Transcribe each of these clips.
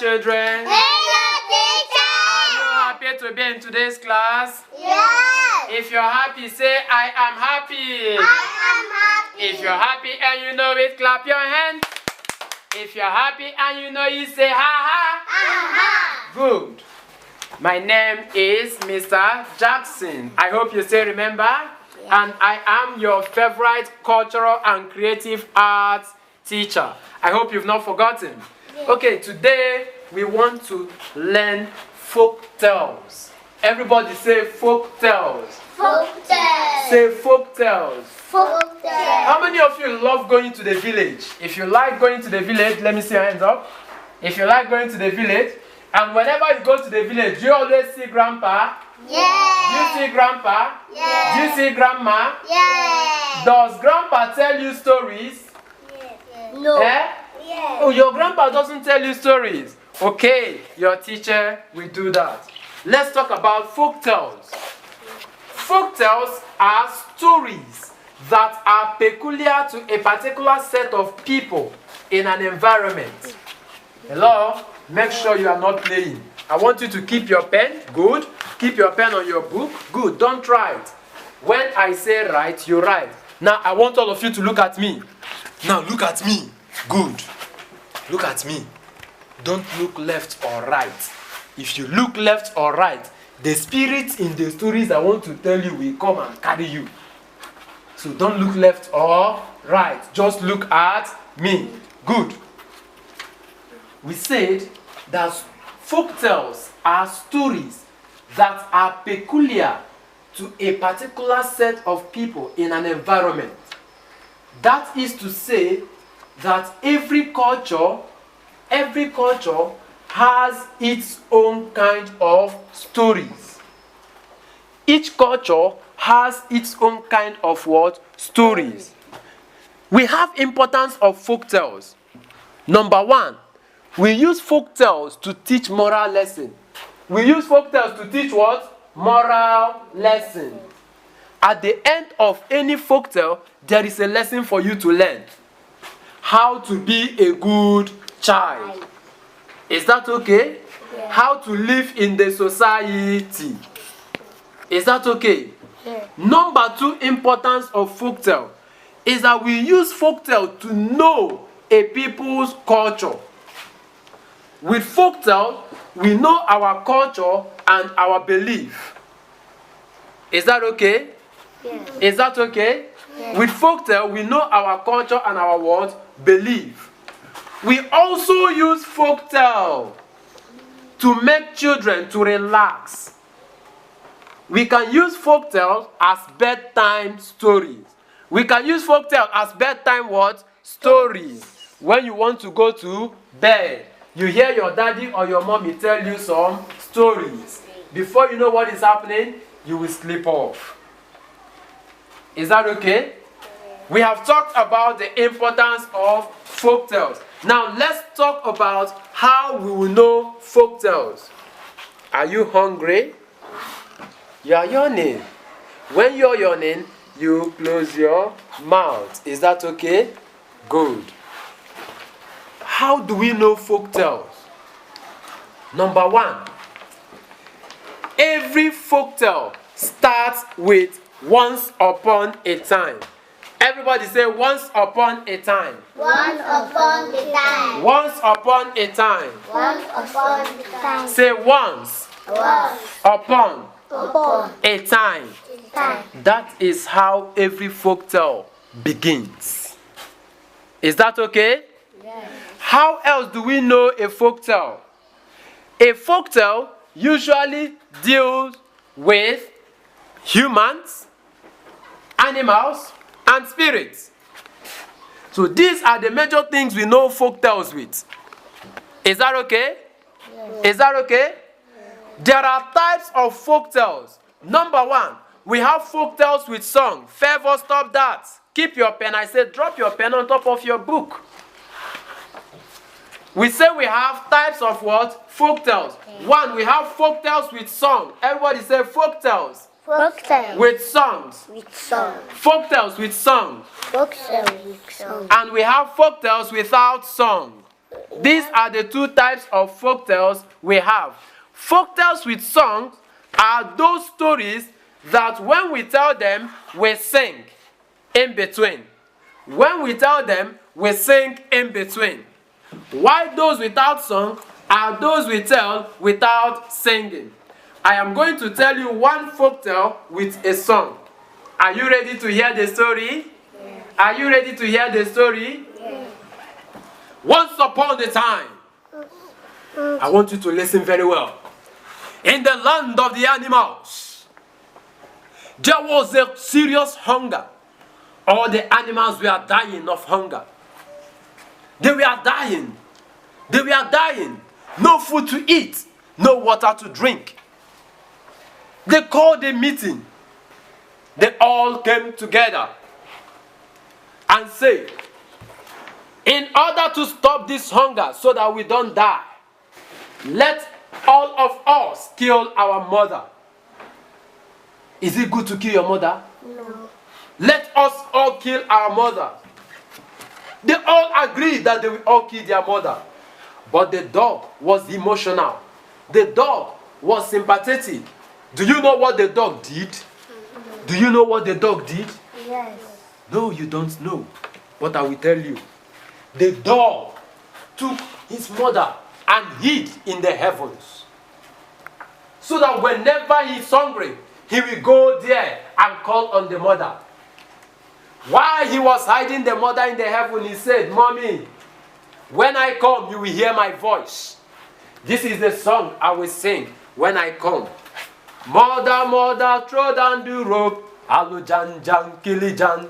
children. Hello, teacher. Are you happy to be in today's class? Yes. If you're happy, say, I am happy. I am happy. If you're happy and you know it, clap your hands. If you're happy and you know it, say, ha ha. Aha. Good. My name is Mr. Jackson. I hope you still remember. And I am your favorite cultural and creative arts teacher. I hope you've not forgotten. Okay, today we want to learn folk tales. Everybody say folk tales. Folktales. Say folk tales. Folktales. How many of you love going to the village? If you like going to the village, let me see your hands up. If you like going to the village, and whenever you go to the village, do you always see grandpa? Yes. Do you see grandpa? Yes. Do you see grandma? Yes. Does grandpa tell you stories? No. Eh? Yes. Oh, your grandpa doesn't tell you stories. Okay, your teacher will do that. Let's talk about folk tales. Folk tales are stories that are peculiar to a particular set of people in an environment. Hello? Make sure you are not playing. I want you to keep your pen. Good. Keep your pen on your book. Good. Don't write. When I say write, you write. Now, I want all of you to look at me. Now, look at me. Good. Look at me. Don't look left or right. If you look left or right, the spirits in the stories I want to tell you will come and carry you. So don't look left or right. Just look at me. Good. We said that folk tales are stories that are peculiar to a particular set of people in an environment. That is to say that every culture has its own kind of stories. Each culture has its own kind of what? Stories. We have importance of folk tales. Number one, we use folk tales to teach moral lesson. We use folk tales to teach what? Moral lesson. At the end of any folk tale, there is a lesson for you to learn. How to be a good child. Is that okay? Yeah. How to live in the society. Is that okay? Yeah. Number two importance of folk tale is that we use folk tale to know a people's culture. With folk tale, we know our culture and our belief. Is that okay? Yeah. Is that okay? Yeah. With folk tale, we know our culture and our what? Belief. We also use folk tale to make children to relax. We can use folk tale as bedtime stories. We can use folk tale as bedtime what? Stories. When you want to go to bed, you hear your daddy or your mommy tell you some stories. Before you know what is happening, you will sleep off. Is that okay? We have talked about the importance of folk tales. Now let's talk about how we will know folk tales. Are you hungry? You are yawning. When you're yawning, you close your mouth. Is that okay? Good. How do we know folk tales? Number one, every folk tale starts with once upon a time. Everybody say once upon a time. Once upon a time. Once upon a time. Once upon a time. Say once Once upon upon a time. a time. That is how every folk tale begins. Is that okay? Yes. How else do we know a folk tale? A folk tale usually deals with humans, animals, and spirits. So these are the major things we know folk tales with. Is that okay? Yes. Is that okay? There are types of folk tales. Number one, we have folk tales with song. Favor, stop that. Keep your pen. I said drop your pen on top of your book. We say we have types of what? Folk tales. One, we have folk tales with song. Everybody say folk tales Folktale with songs. with song. Folk tales with song. Folktale with song. And we have folk tales without song. These are the two types of folk tales we have. Folk tales with songs are those stories that when we tell them, we sing in between. When we tell them, we sing in between. While those without song are those we tell without singing. I am going to tell you one folk tale with a song. Are you ready to hear the story? Yes. Are you ready to hear the story? Yes. Once upon a time, I want you to listen very well. In the land of the animals, there was a serious hunger. All the animals were dying of hunger. They were dying. They were dying. No food to eat, no water to drink. They called a meeting. They all came together and said, in order to stop this hunger so that we don't die, let all of us kill our mother. Is it good to kill your mother? No. Let us all kill our mother. They all agreed that they will all kill their mother. But the dog was emotional. The dog was sympathetic. Do you know what the dog did? Do you know what the dog did? Yes. No, you don't know. But I will tell you. The dog took his mother and hid in the heavens. So that whenever he's hungry, he will go there and call on the mother. While he was hiding the mother in the heaven, he said, Mommy, when I come, you will hear my voice. This is the song I will sing when I come. Mother, mother, throw down the rope. Hello, Jan, Jan, Killy, Jan.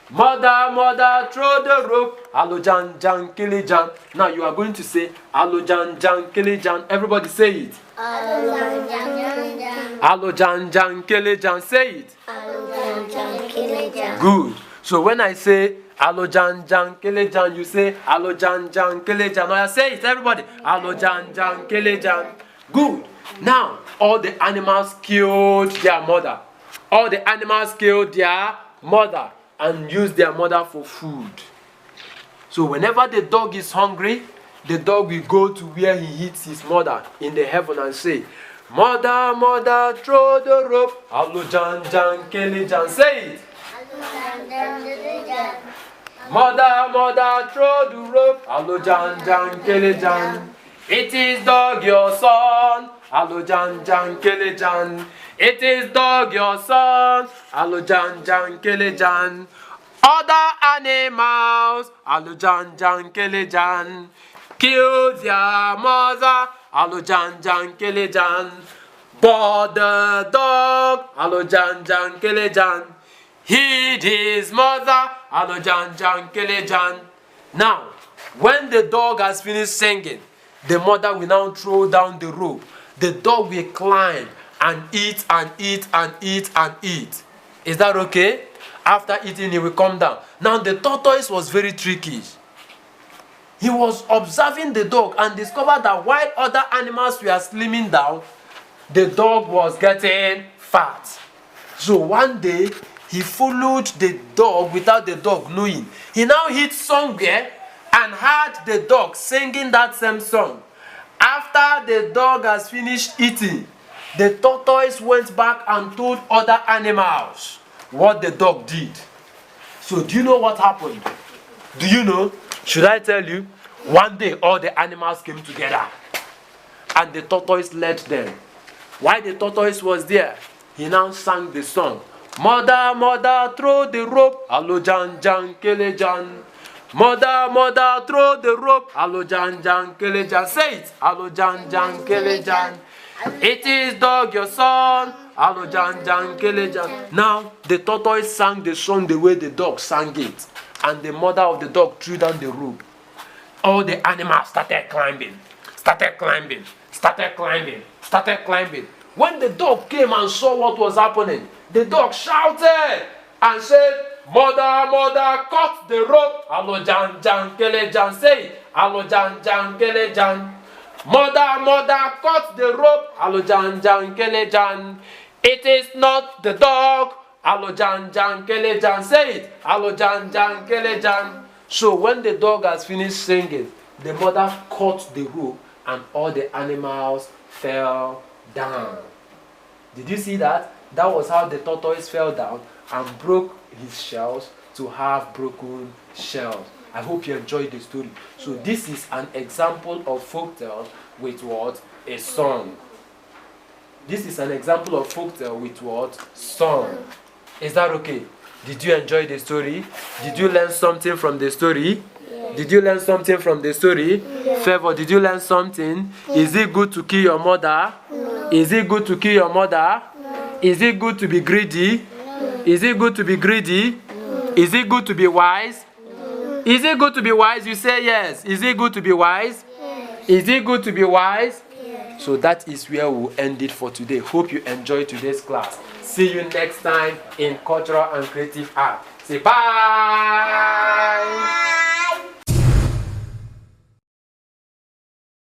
Mother, mother, throw the rope. Hello, Jan, Jan, Killy, Jan. Now you are going to say, Hello, Jan, Jan, Killy, Jan. Everybody say it. Hello, Jan. Hello, Jan, Jan, Killy, Jan. Say it. Hello, Jan. Good. So when I say, Hello, Jan, Jan, Killy, Jan, you say, Hello, Jan, Jan, Killy, Jan. Now I say it, everybody. Hello, Jan, Jan, Killy, Jan. Good. Now, all the animals killed their mother. All the animals killed their mother and used their mother for food. So whenever the dog is hungry, the dog will go to where he eats his mother in the heaven and say, Mother, mother, throw the rope. Hello, Jan, Jan, Kelly, Jan. Say it. Mother, mother, throw the rope. Hello, Jan, Jan, Kelly, Jan. It is dog your son. Hello, Jan, Jan, Kelly, Jan. It is dog your son. Hello, Jan, Jan, Kelly, Jan. Other animals. Hello, Jan, Jan, Kelly, Jan. Kill their mother. Hello, Jan, Jan, Kelly, Jan. But the dog. Hello, Jan, Jan, Kelly, Jan. Hid his mother. Hello, Jan, Jan, Kelly, Jan. Now, when the dog has finished singing, the mother will now throw down the rope. The dog will climb and eat and eat and eat and eat. Is that okay? After eating, he will come down. Now, the tortoise was very tricky. He was observing the dog and discovered that while other animals were slimming down, the dog was getting fat. So one day, he followed the dog without the dog knowing. He now hit somewhere and heard the dog singing that same song. After the dog has finished eating, the tortoise went back and told other animals what the dog did. So do you know what happened? Do you know? Should I tell you? One day all the animals came together and the tortoise led them. While the tortoise was there, he now sang the song. Mother, mother, throw the rope. Hello, Jan, Jan, Kele, Jan. Mother, mother, throw the rope. Hello, Jan, Jan, Kele, Jan. Say it. Hello, Jan, Jan, Kele, Jan. It is dog your son. Hello, Jan, Jan, Kele, Jan. Now, the tortoise sang the song the way the dog sang it. And the mother of the dog threw down the rope. All the animals started climbing. Started climbing. Started climbing. Started climbing. When the dog came and saw what was happening, the dog shouted and said, Mother, mother, cut the rope. Hello, Jan, Jan, Kele, Jan. Say it. Hello, Jan, Jan, Kele, Jan. Mother, mother, cut the rope. Hello, Jan, Jan, Kele, Jan. It is not the dog. Hello, Jan, Jan, Kele, Jan. Say it. Hello, Jan, Jan, Kele, Jan. So when the dog has finished singing, the mother cut the rope and all the animals fell down. Did you see that? That was how the tortoise fell down and broke his shells to have broken shells. I hope you enjoyed the story. So this is an example of folktale with what? A song. This is an example of folktale with what? Song. Is that okay? Did you enjoy the story? Did you learn something from the story? Yes. Did you learn something from the story? Yes. Favor, did you learn something? Is it good to kill your mother? No. Is it good to kill your mother? No. Is it good to be greedy? No. Is it good to be greedy? No. Is it good to be wise? No. Is it good to be wise? You say yes. Is it good to be wise? Yes. Is it good to be wise? Yes. So that is where we'll end it for today. Hope you enjoyed today's class. See you next time in Cultural and Creative Art. Say bye.